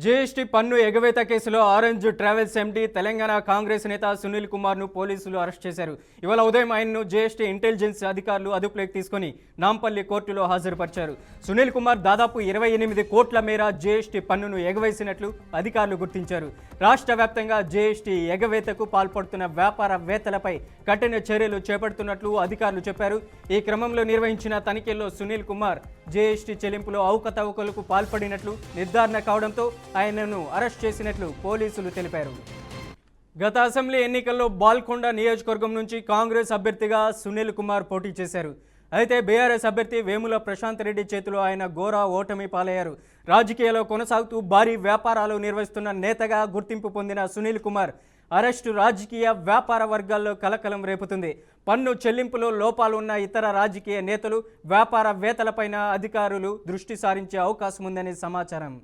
GST పన్ను ఎగవేత కేసులో orange travels MD Telangana Congress నేత సునీల్ కుమార్ను పోలీసులు అరెస్ట్ చేశారు. ఇవాళ ఉదయం ఆయన్ను జీఎస్టీ ఇంటెలిజెన్స్ అధికారులు అదుపులోకి తీసుకుని నాంపల్లి కోర్టులో హాజరుపరిచారు. సునీల్ కుమార్ దాదాపు 28 కోట్ల మేర జీఎస్టీ పన్నును ఎగవేసినట్లు అధికారులు గుర్తించారు. రాష్ట్ర వ్యాప్తంగా జీఎస్టీ ఎగవేతకు పాల్పడుతున్న వ్యాపారవేత్తలపై కఠిన చర్యలు చేపడుతున్నట్లు అధికారులు చెప్పారు. ఈ క్రమంలో నిర్వహించిన తనిఖీల్లో సునీల్ కుమార్ జీఎస్టీ చెల్లింపులో అవకతవకలకు పాల్పడినట్లు నిర్ధారణ కావడంతో ఆయనను అరెస్ట్ చేసినట్లు పోలీసులు తెలిపారు. గత అసెంబ్లీ ఎన్నికల్లో బాల్కొండ నియోజకవర్గం నుంచి కాంగ్రెస్ అభ్యర్థిగా సునీల్ కుమార్ పోటీ చేశారు. అయితే బీఆర్ఎస్ అభ్యర్థి వేముల ప్రశాంత్ రెడ్డి చేతిలో ఆయన ఘోర ఓటమి పాలయ్యారు. రాజకీయాల్లో కొనసాగుతూ భారీ వ్యాపారాలు నిర్వహిస్తున్న నేతగా గుర్తింపు పొందిన సునీల్ కుమార్ అరెస్టు రాజకీయ వ్యాపార వర్గాల్లో కలకలం రేపుతుంది. పన్ను చెల్లింపులో లోపాలు ఉన్న ఇతర రాజకీయ నేతలు వ్యాపారవేత్తలపైన అధికారులు దృష్టి సారించే అవకాశం ఉందని సమాచారం.